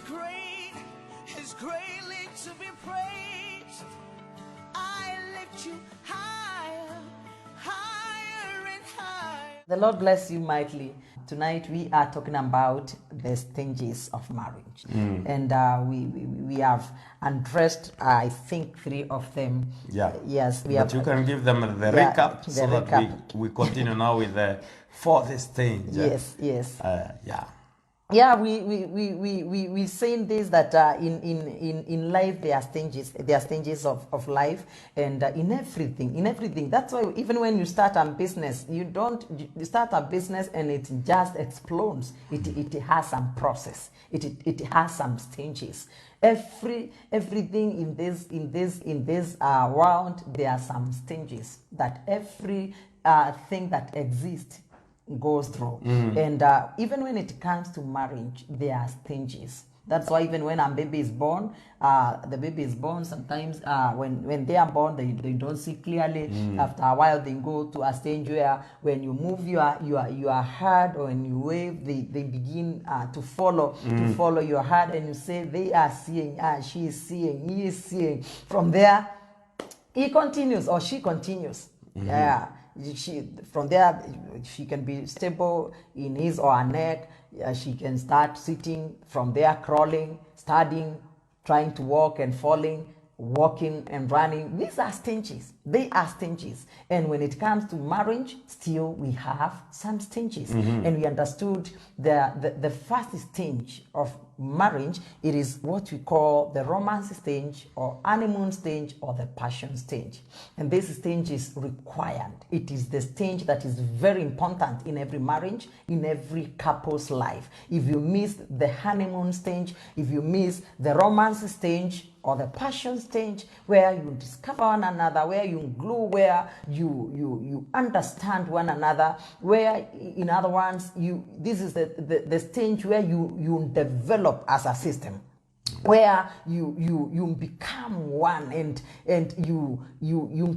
great, is greatly to be praised. I lift you higher, higher and higher. The Lord bless you mightily. Tonight we are talking about the stages of marriage, and we have addressed I think 3 of them. Yeah. Yes, we But have. you can give them the Yeah, recap the so recap. that we continue now with the 4th stage. Yes. Yeah. Yeah, we saying this that in life there are stages of life, and in everything. That's why even when you start a business, you start a business and it just explodes. It has some process. It has some stages. Everything in this world, there are some stages that every thing that exists goes through. And even when it comes to marriage, there are stages. That's why even when a baby is born, the baby is born sometimes when they are born, they don't see clearly. After a while, they go to a stage where when you move your heart, or when you wave, they begin to follow your heart, and you say they are seeing, she is seeing, he is seeing. From there, he continues or she continues. Yeah. From there, she can be stable in his or her neck. She can start sitting. From there, crawling, studying, trying to walk and falling, walking and running. These are stages. They are stages. And when it comes to marriage, still we have some stages. And we understood the first stage of marriage. It is what we call the romance stage, or honeymoon stage, or the passion stage. And this stage is required. It is the stage that is very important in every marriage, in every couple's life. If you miss the honeymoon stage, if you miss the romance stage or the passion stage, where you discover one another, where you glue, where you understand one another, where, in other words, this is the stage where you develop as a system, where you become one, and you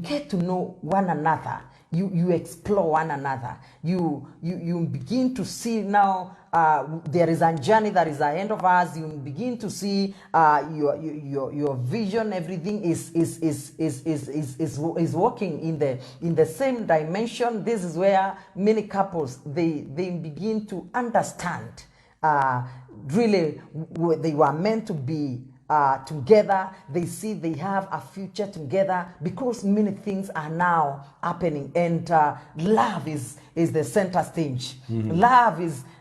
get to know one another. You explore one another. You begin to see now there is a journey that is ahead of us. You begin to see your vision. Everything is working in the same dimension. This is where many couples they begin to understand really they were meant to be together. They see they have a future together, because many things are now happening, and love is the center stage. Love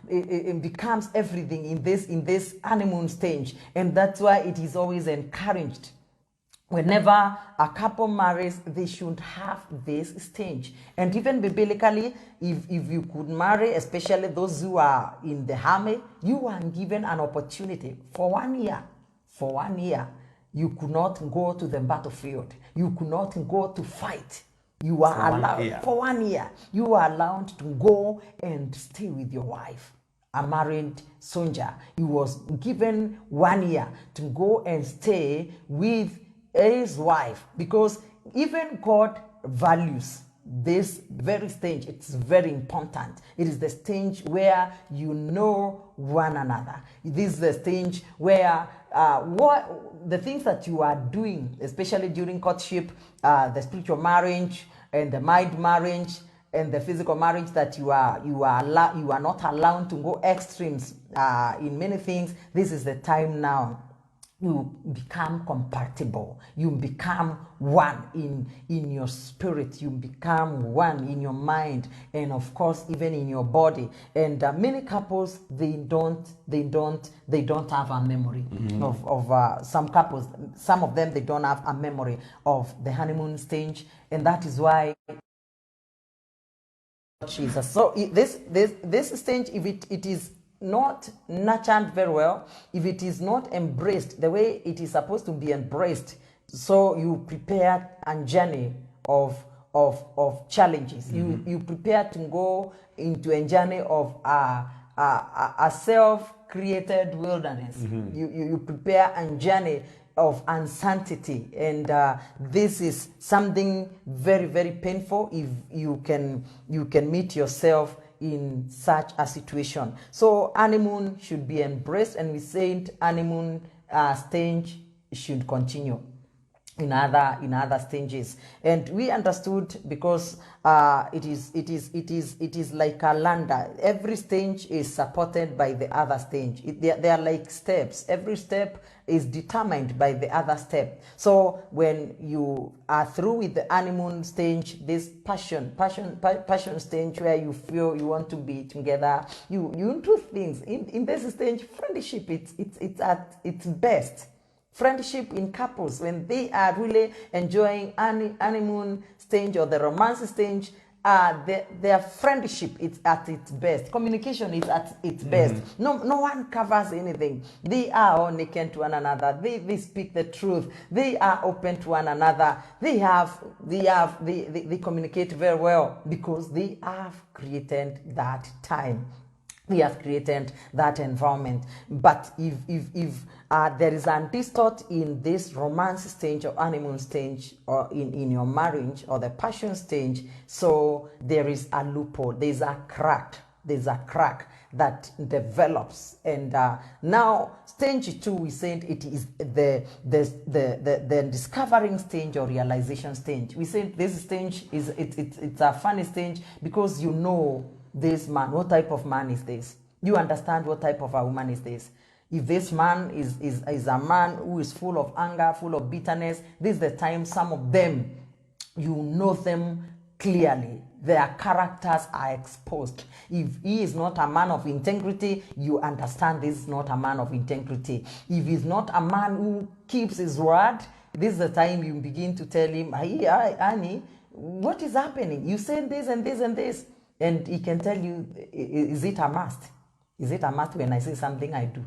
it becomes everything in this honeymoon stage, and that's why it is always encouraged. Whenever a couple marries, they should have this stage. And even biblically, if you could marry, especially those who are in the army, you are given an opportunity for 1 year. For 1 year, you could not go to the battlefield. You could not go to fight. You are allowed for 1 year. You are allowed to go and stay with your wife. A married soldier, he was given 1 year to go and stay with his wife, because even God values this very stage. It's very important. It is the stage where you know one another. This is the stage where what the things that you are doing, especially during courtship, the spiritual marriage and the mind marriage and the physical marriage, that you are not allowed to go extremes in many things. This is the time now. You become compatible. You become one in your spirit. You become one in your mind, and of course even in your body. And many couples they don't have a memory of some couples. Some of them, they don't have a memory of the honeymoon stage, and that is why Jesus. So this stage, if it is not nurtured very well, if it is not embraced the way it is supposed to be embraced, so you prepare a journey of challenges. You prepare to go into a journey of a self-created wilderness. You prepare a journey of uncertainty, and this is something very, very painful if you can meet yourself in such a situation. So honeymoon should be embraced, and we said honeymoon stage should continue in other stages. And we understood because it is like a ladder. Every stage is supported by the other stage. They are like steps. Every step is determined by the other step. So when you are through with the honeymoon stage, this passion stage where you feel you want to be together, you do things. In this stage, friendship it's at its best. Friendship in couples, when they are really enjoying honeymoon stage or the romance stage, their friendship is at its best. Communication is at its best. No one covers anything. They are all naked to one another. They speak the truth. They are open to one another. They communicate very well because they have created that time. We have created that environment. But if there is an distort in this romance stage or honeymoon stage, or in your marriage or the passion stage, so there is a loophole, there's a crack that develops. And now stage 2, we said it is the discovering stage or realization stage. We said this stage is it's a funny stage because you know this man, what type of man is this? You understand what type of a woman is this. If this man is a man who is full of anger, full of bitterness, this is the time some of them, you know them clearly. Their characters are exposed. If he is not a man of integrity, you understand this is not a man of integrity. If he's not a man who keeps his word, this is the time you begin to tell him, hey, Annie, what is happening? You said this and this and this. And he can tell you, is it a must? Is it a must when I say something I do?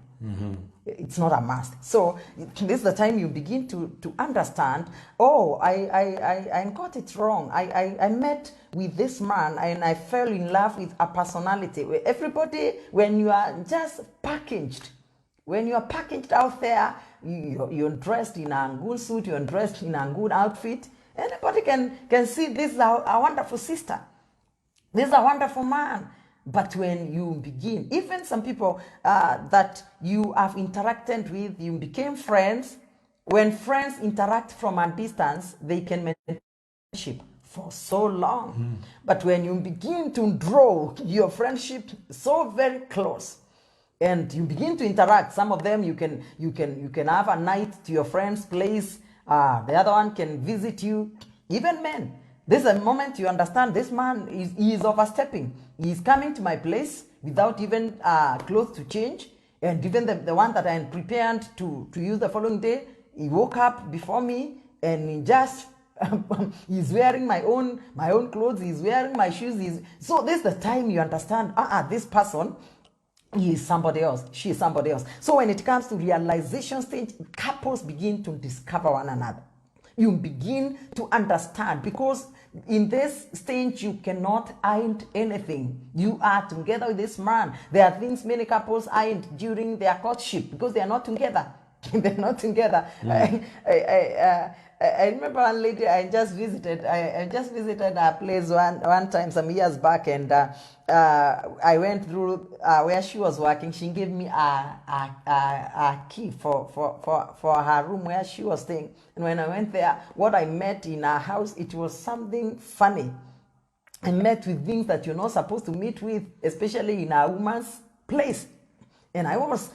It's not a must. So this is the time you begin to understand, oh, I got it wrong. I met with this man and I fell in love with a personality. Everybody, when you are just packaged, when you are packaged out there, you're dressed in a good suit, you're dressed in a good outfit, anybody can see this is a wonderful sister. This is a wonderful man. But when you begin, even some people that you have interacted with, you became friends. When friends interact from a distance, they can maintain friendship for so long. But when you begin to draw your friendship so very close, and you begin to interact, some of them you can have a night to your friend's place. The other one can visit you. Even men. This is a moment you understand this man is overstepping. He is coming to my place without even clothes to change. And even the one that I am prepared to use the following day, he woke up before me and he just he's wearing my own clothes, he's wearing my shoes. So this is the time you understand, this person, he is somebody else, she is somebody else. So when it comes to realization stage, couples begin to discover one another. You begin to understand, because in this stage you cannot hide anything. You are together with this man. There are things many couples hide during their courtship because they are not together. They're not together. I remember one lady I just visited. I just visited a place one time some years back, and I went through where she was working. She gave me a key for her room where she was staying. And when I went there, what I met in her house, it was something funny. I met with things that you're not supposed to meet with, especially in a woman's place. And I was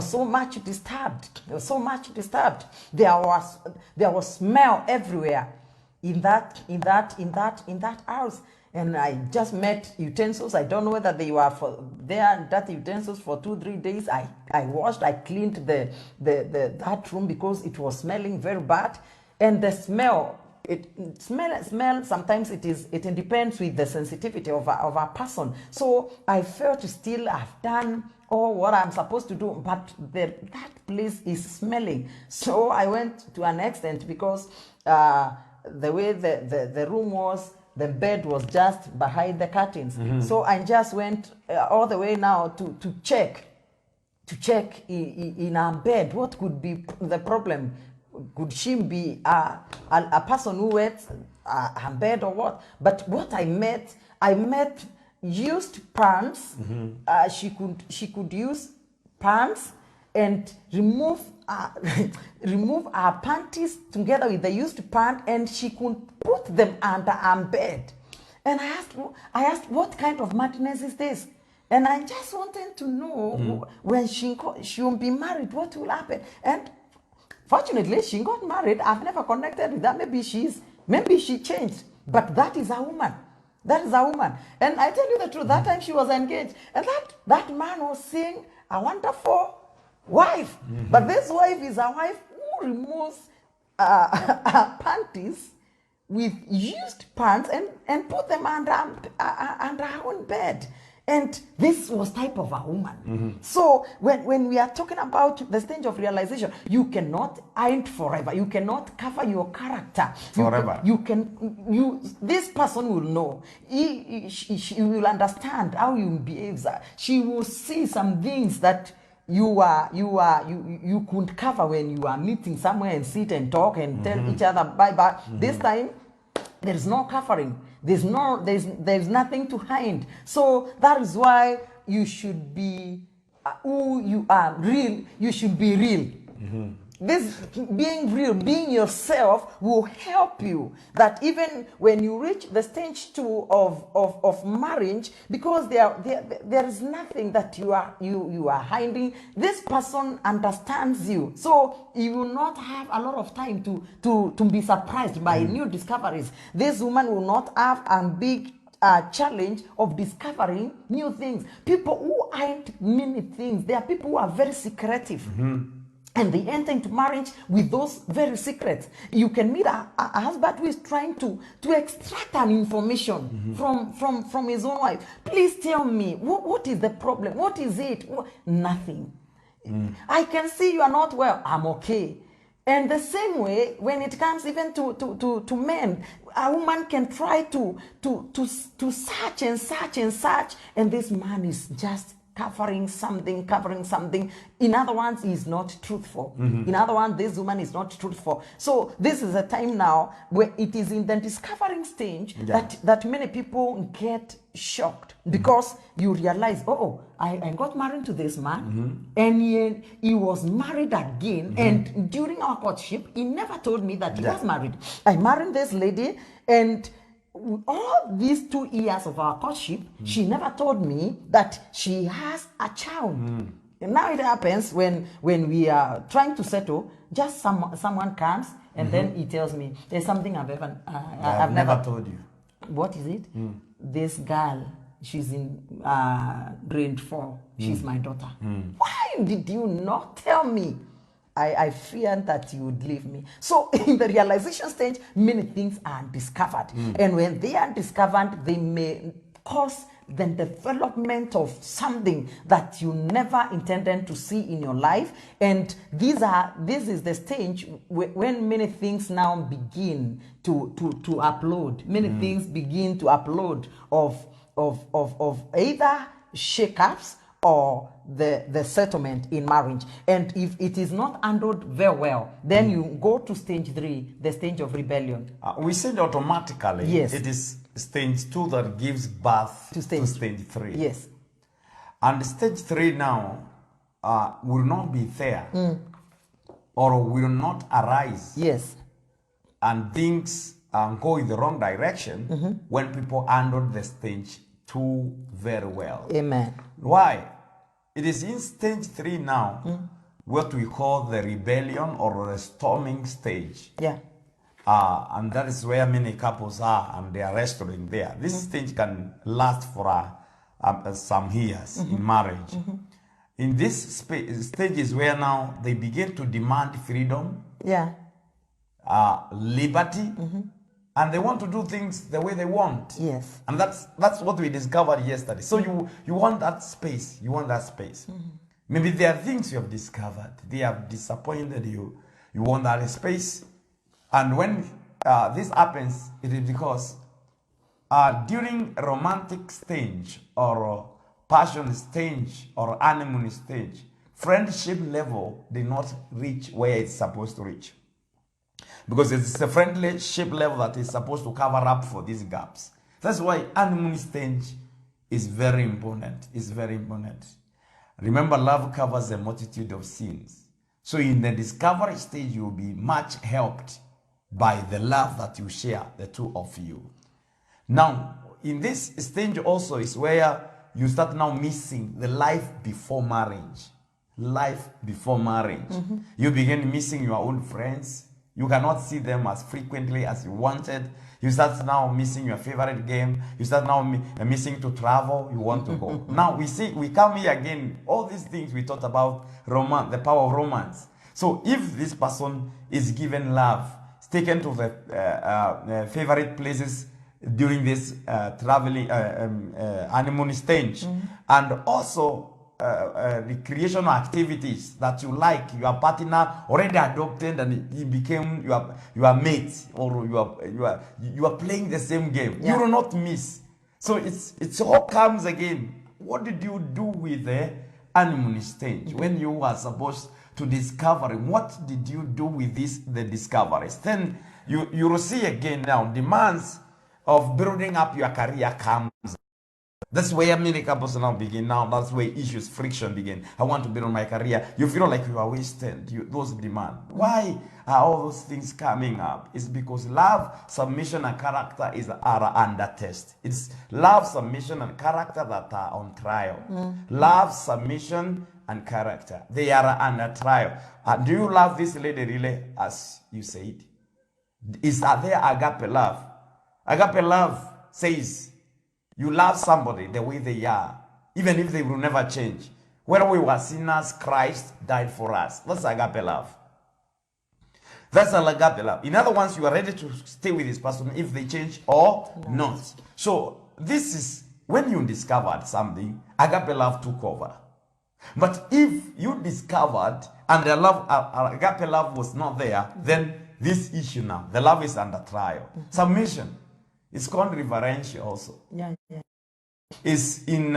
so much disturbed. I was so much disturbed. There was smell everywhere in that house. And I just met utensils. I don't know whether they were that utensils for 2-3 days. I washed, I cleaned that room because it was smelling very bad. And the smell, smell sometimes it depends with the sensitivity of a person. So I felt still I've done all what I'm supposed to do, but that place is smelling. So I went to an extent, because the way the room was, the bed was just behind the curtains. So I just went all the way now to check in our bed what could be the problem. Could she be a person who wets her bed or what? But what I met used pants. She could use pants and remove remove her panties together with the used pant, and she could put them under her bed. And I asked, what kind of madness is this? And I just wanted to know when she will be married, what will happen? And fortunately, she got married. I've never connected with that. Maybe she changed, but that is a woman. That is a woman. And I tell you the truth, that time she was engaged, and that man was seeing a wonderful wife. But this wife is a wife who removes her panties with used pants and put them under her own bed. And this was type of a woman. So when we are talking about the stage of realization, you cannot hide forever. You cannot cover your character Forever. This person will know. She will understand how you behave. She will see some things that you couldn't cover when you are meeting somewhere and sit and talk and tell each other bye. This time there is no covering. There's nothing to hide. So that is why you should be who you are. Real. You should be real. This being real, being yourself, will help you. That even when you reach the stage 2 of marriage, because there is nothing that you are hiding. This person understands you, so you will not have a lot of time to be surprised by new discoveries. This woman will not have a big challenge of discovering new things. People who hide many things, there are people who are very secretive. And they enter into marriage with those very secrets. You can meet a husband who is trying to extract an information from his own wife. Please tell me, what is the problem? What is it? Nothing. I can see you are not well. I'm okay. And the same way, when it comes even to men, a woman can try to search and search and search, and this man is just covering something. In other words, he is not truthful. In other words, this woman is not truthful. So this is a time now where it is in the discovering stage that many people get shocked, because you realize, I got married to this man, and he was married again, and during our courtship, he never told me that he was married. I married this lady, and all these 2 years of our courtship, she never told me that she has a child. And now it happens when we are trying to settle, just someone comes and then he tells me, there's something I've never told you. What is it? This girl, she's in grade 4. She's my daughter. Why did you not tell me? I feared that you would leave me. So in the realization stage, many things are discovered. And when they are discovered, they may cause the development of something that you never intended to see in your life. And this is the stage when many things now begin to upload. Many things begin to upload of either shake-ups or the settlement in marriage. And if it is not handled very well, then you go to stage 3, the stage of rebellion. We said automatically, yes, it is stage 2 that gives birth to stage 3. Yes. And stage 3 now will not be there, or will not arise. Yes. And things go in the wrong direction when people handle the stage 2 very well. Amen. Why? It is in stage 3 now, what we call the rebellion or the storming stage. Yeah. And that is where many couples are, and they are wrestling there. This stage can last for some years in marriage. In this stage is where now they begin to demand freedom, liberty, and they want to do things the way they want. Yes. And that's what we discovered yesterday. So you want that space. You want that space. Maybe there are things you have discovered. They have disappointed you. You want that space. And when this happens, it is because during a romantic stage or passion stage or honeymoon stage, friendship level did not reach where it's supposed to reach. Because it's a friendship level that is supposed to cover up for these gaps. That's why honeymoon stage is very important. It's very important. Remember, love covers a multitude of sins. So in the discovery stage, you'll be much helped by the love that you share, the two of you. Now, in this stage also is where you start now missing the life before marriage. Life before marriage. You begin missing your own friends. You cannot see them as frequently as you wanted. You start now missing your favorite game. You start now missing to travel. You want to go. Now we come here again. All these things we talked about, romance, the power of romance. So if this person is given love, is taken to the favorite places during this traveling honeymoon stage, and also recreational activities that you like, your partner already adopted and he became your mate, or you are playing the same game. You will not miss. So it's all comes again. What did you do with the honeymoon stage when you were supposed to discover? What did you do with the discoveries? Then you will see again now demands of building up your career comes. That's where many couples now begin. Now that's where issues, friction begin. I want to build on my career. You feel like you are wasted. Those demand. Why are all those things coming up? It's because love, submission, and character are under test. It's love, submission, and character that are on trial. Love, submission, and character, they are under trial. Do you love this lady really as you said? Is there agape love? Agape love says, you love somebody the way they are, even if they will never change. When we were sinners, Christ died for us. That's agape love. That's agape love. In other words, you are ready to stay with this person if they change or not. So this is when you discovered something, agape love took over. But if you discovered and the love, agape love was not there, then this issue now, the love is under trial. Submission. It's called reverential also. Is in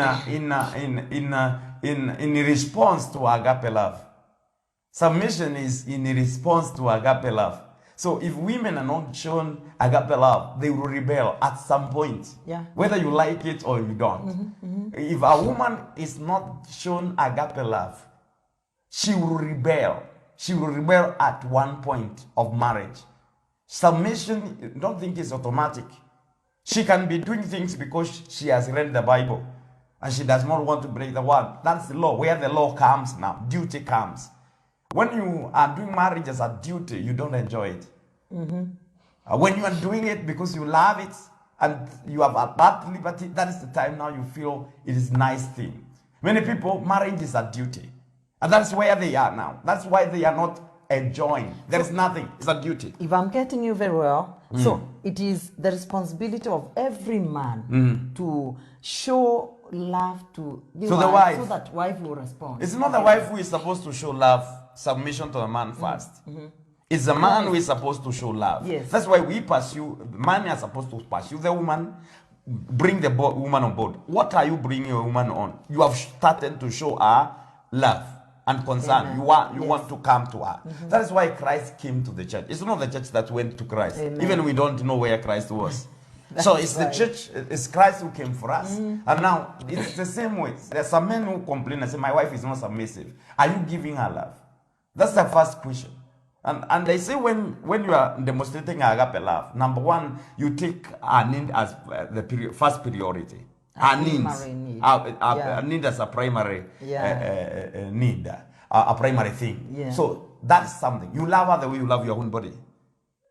response to agape love. Submission is in response to agape love. So if women are not shown agape love, they will rebel at some point. Whether you like it or you don't. If a woman is not shown agape love, she will rebel. She will rebel at one point of marriage. Submission, don't think it's automatic. She can be doing things because she has read the Bible and she does not want to break the word. That's the law, where the law comes now. Duty comes. When you are doing marriage as a duty, you don't enjoy it. When you are doing it because you love it and you have that liberty, that is the time now you feel it is a nice thing. Many people, marriage is a duty. And that's where they are now. That's why they are not enjoying. There is nothing. It's a duty. If I'm getting you very well, so it is the responsibility of every man to show love to the wife, so that wife will respond. It's not the wife who is supposed to show love, submission to the man first. It's the man who is supposed to show love. That's why we pursue, man is supposed to pursue the woman, bring the woman on board. What are you bringing a woman on? You have started to show her love and concern. You want to come to her. That is why Christ came to the church. It's not the church that went to Christ. Even we don't know where Christ was. So it's the church, it's Christ who came for us. And now it's the same way. There's some men who complain and say, my wife is not submissive. Are you giving her love? That's the first question. And they say when you are demonstrating agape love, number one, you take her need as the first priority. Our needs, our need as a primary need, a primary thing. So that's something. You love her the way you love your own body.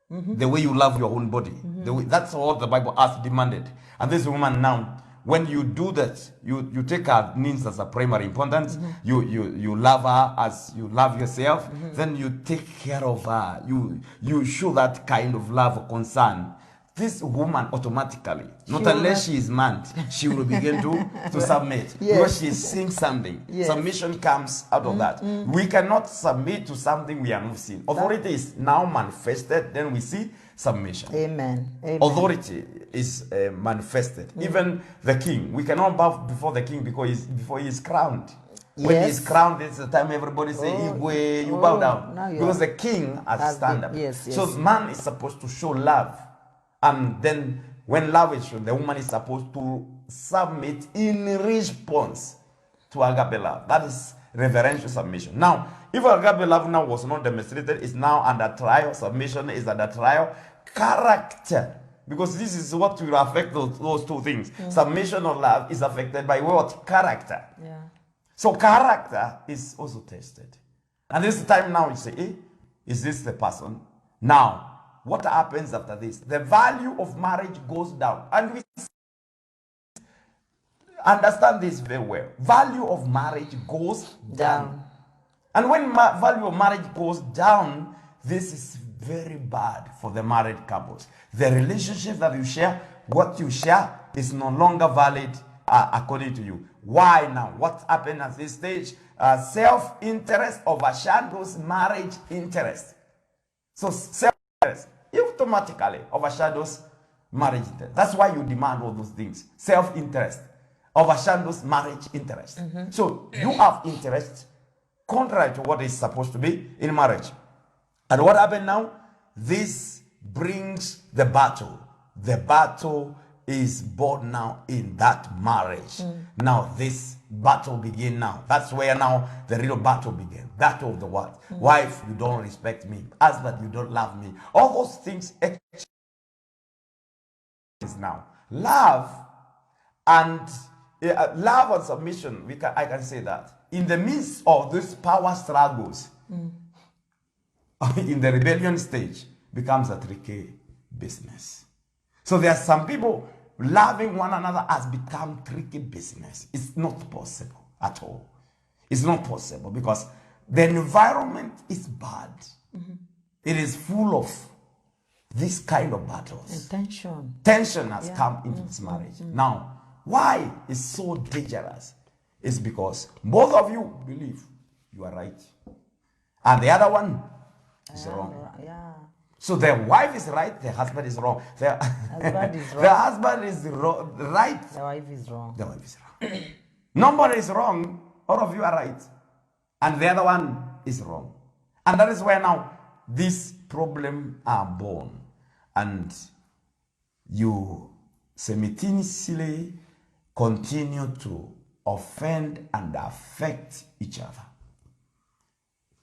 The way you love your own body. That's what the Bible has demanded. And this woman now, when you do that, you take her needs as a primary importance. You love her as you love yourself. Then you take care of her. You show that kind of love or concern. This woman automatically, not unless she is mad, she will begin to submit. Because she is seeing something. Submission comes out of that. We cannot submit to something we are not seeing. Authority is now manifested, then we see submission. Amen. Authority is manifested. Even the king, we cannot bow before the king before he is crowned. When he is crowned, it's the time everybody say, Igwe, you bow down. Because the king has stand up. So man is supposed to show love. And then when love is shown, the woman is supposed to submit in response to agape love. That is reverential submission. Now, if agape love now was not demonstrated, it's now under trial. Submission is under trial. Character, because this is what will affect those two things. Submission or love is affected by what? Character. Yeah. So character is also tested. And this time now you say, is this the person? Now, what happens after this? The value of marriage goes down. And we understand this very well. Value of marriage goes down. And when value of marriage goes down, this is very bad for the married couples. The relationship that you share, what you share, is no longer valid according to you. Why now? What happened at this stage? Self-interest overshadows marriage interest. So self-interest automatically overshadows marriage interest. That's why you demand all those things. Self-interest overshadows marriage interest. So you have interest contrary to what is supposed to be in marriage. And what happened now? This brings the battle. The battle is born now in that marriage. Now this battle begin now. That's where now the real battle began. Battle of the what? Wife, you don't respect me. Husband, you don't love me. All those things is now. Love and submission, I can say that. In the midst of these power struggles, in the rebellion stage, becomes a tricky business. So there are some people, loving one another has become tricky business. It's not possible at all. It's not possible because the environment is bad. It is full of this kind of battles. And tension. Tension has come into this marriage. Now, why it's so dangerous? It's because both of you believe you are right. And the other one is wrong. Yeah. So the wife is right, the husband is wrong. The Husband is wrong. The husband is right. The wife is wrong. The wife is wrong. Nobody is wrong. All of you are right. And the other one is wrong. And that is where now these problems are born. And you simultaneously continue to offend and affect each other.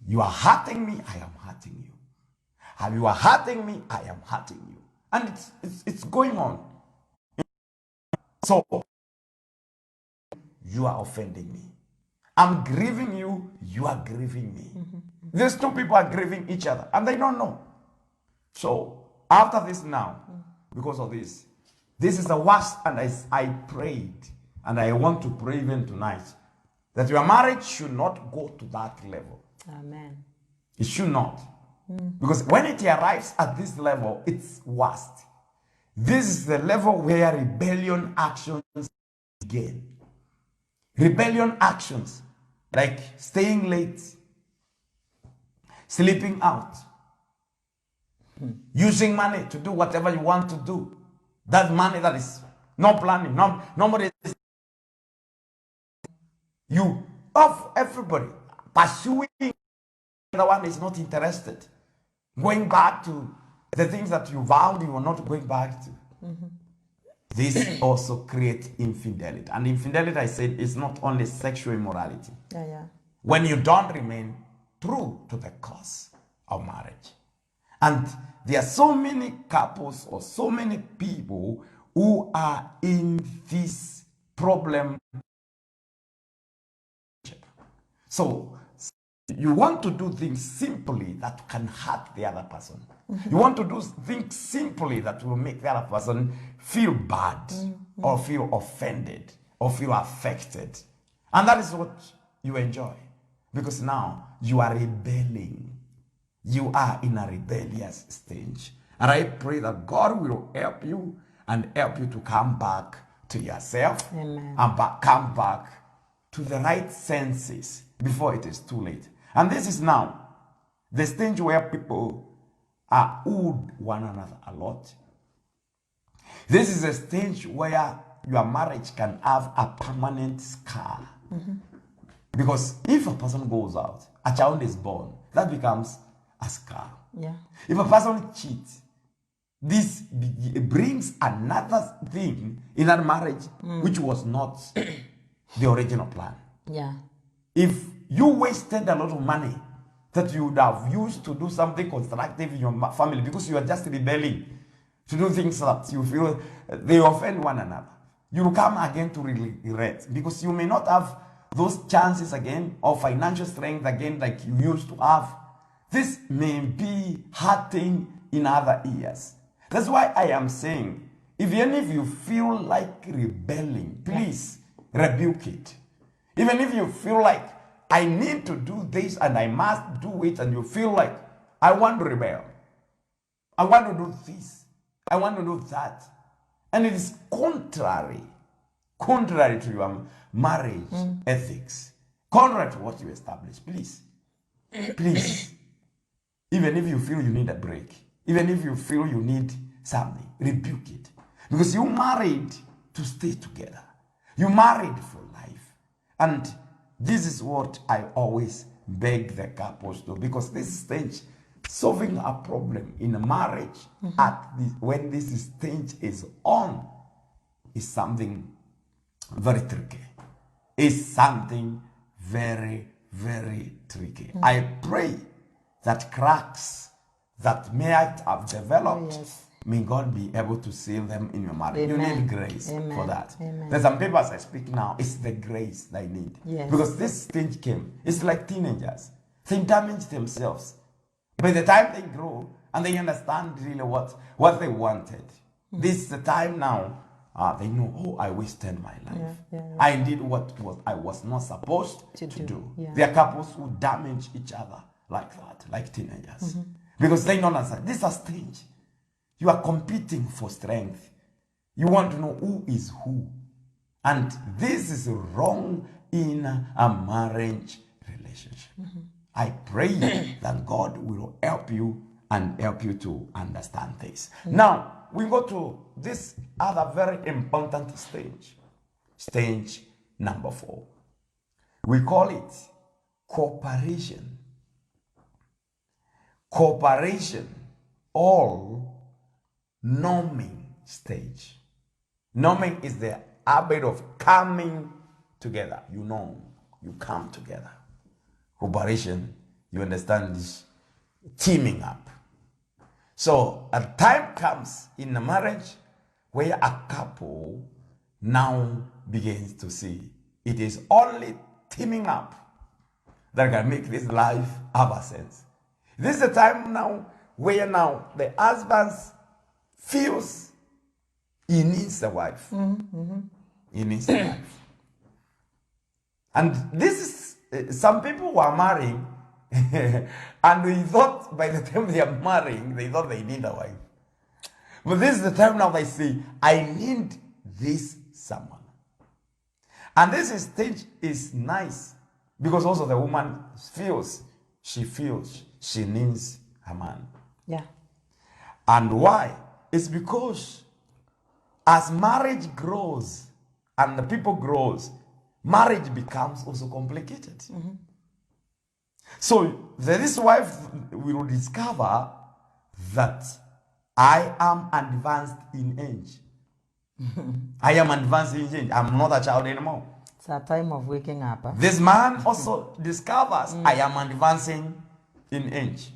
You are hurting me, I am hurting you. And you are hurting me, I am hurting you. And it's going on. So, you are offending me. I'm grieving you, you are grieving me. These two people are grieving each other, and they don't know. So, after this now, because of this is the worst, and I prayed, and I want to pray even tonight, that your marriage should not go to that level. Amen. It should not. Because when it arrives at this level, it's worst. This is the level where rebellion actions begin. Rebellion actions, like staying late, sleeping out, using money to do whatever you want to do. That money that is no planning, nobody is. You, of everybody, pursuing, the one is not interested. Going back to the things that you vowed you were not going back to. This also creates infidelity. And infidelity, I said, is not only sexual immorality. Yeah. When you don't remain true to the cause of marriage. And there are so many couples or so many people who are in this problem. So, you want to do things simply that can hurt the other person. You want to do things simply that will make the other person feel bad or feel offended or feel affected. And that is what you enjoy. Because now you are rebelling. You are in a rebellious stage. And I pray that God will help you and help you to come back to yourself. Amen. And come back to the right senses before it is too late. And this is now the stage where people are owed one another a lot. This is a stage where your marriage can have a permanent scar. Because if a person goes out, a child is born, that becomes a scar. Yeah. If a person cheats, brings another thing in that marriage, which was not the original plan. Yeah. If you wasted a lot of money that you would have used to do something constructive in your family because you are just rebelling to do things that you feel they offend one another, you will come again to regret because you may not have those chances again or financial strength again like you used to have. This may be hurting in other years. That's why I am saying, if any of you feel like rebelling, please rebuke it. Even if you feel like I need to do this and I must do it, and you feel like I want to rebel, I want to do this, I want to do that, and it is contrary to your marriage ethics, contrary to what you established, please, even if you feel you need a break, even if you feel you need something, rebuke it. Because you married to stay together. You married for life. And this is what I always beg the couples to, because this stage, solving a problem in a marriage when this stage is on, is something very tricky. It's something very, very tricky. I pray that cracks that may have developed, may God be able to seal them in your marriage. Amen. You need grace for that. Amen. There's some people as I speak now, it's the grace they need. Yes. Because this stage came, it's like teenagers. They damage themselves. By the time they grow and they understand really what they wanted, this is the time now they know, oh, I wasted my life. I did what I was not supposed to do. Yeah. There are couples who damage each other like that, like teenagers. Because they don't understand. This is a stage. You are competing for strength. You want to know who is who. And this is wrong in a marriage relationship. I pray that God will help you and help you to understand this. Now, we go to this other very important stage. Stage number 4. We call it cooperation. Cooperation, or norming stage. Norming is the habit of coming together. You know, you come together. Cooperation, you understand, this teaming up. So a time comes in a marriage where a couple now begins to see it is only teaming up that can make this life have a sense. This is the time now where now the husband feels he needs a wife. He needs a wife. And this is, some people were marrying and they thought by the time they are marrying, they thought they need a wife. But this is the time now they say, I need this someone. And this stage is nice because also the woman feels she needs a man. Yeah. And why? It's because as marriage grows and the people grows, marriage becomes also complicated. So this wife will discover that I am advanced in age. I am advanced in age. I'm not a child anymore. It's a time of waking up. Huh? This man also discovers I am advancing in age.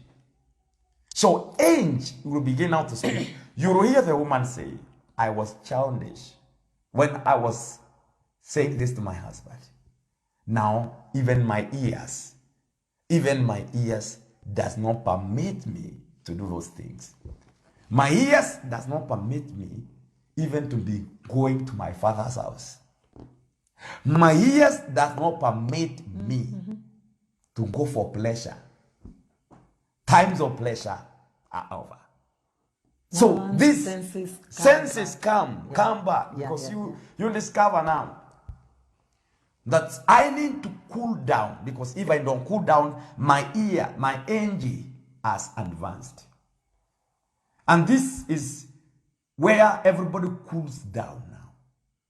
So age will begin now to speak. You will hear the woman say, I was childish when I was saying this to my husband. Now even my ears does not permit me to do those things. My ears does not permit me even to be going to my father's house. My ears does not permit me to go for pleasure. Times of pleasure are over. So these senses come back because you discover now that I need to cool down, because if I don't cool down, my energy has advanced. And this is where everybody cools down now,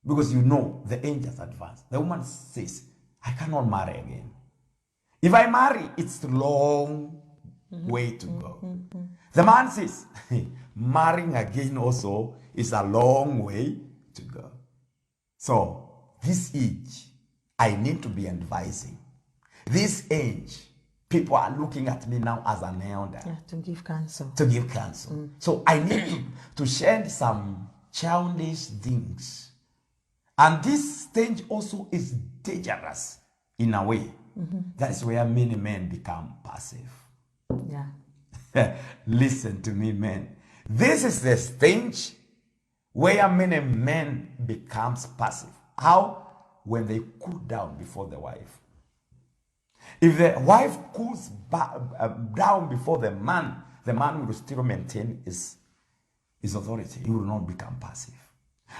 because you know the energy has advanced. The woman says, I cannot marry again. If I marry, it's long way to go. The man says, marrying again also is a long way to go. So, this age, I need to be advising. This age, people are looking at me now as an elder. Yeah, to give counsel. To give counsel. So, I need to share some childish things. And this stage also is dangerous in a way. That is where many men become passive. Yeah. Listen to me, men. This is the stage where many men becomes passive. How? When they cool down before the wife. If the wife cools down before the man will still maintain his authority. He will not become passive.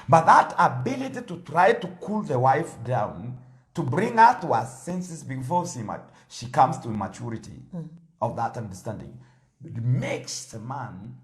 But that ability to try to cool the wife down, to bring her to her senses before she comes to maturity of that understanding, it makes the man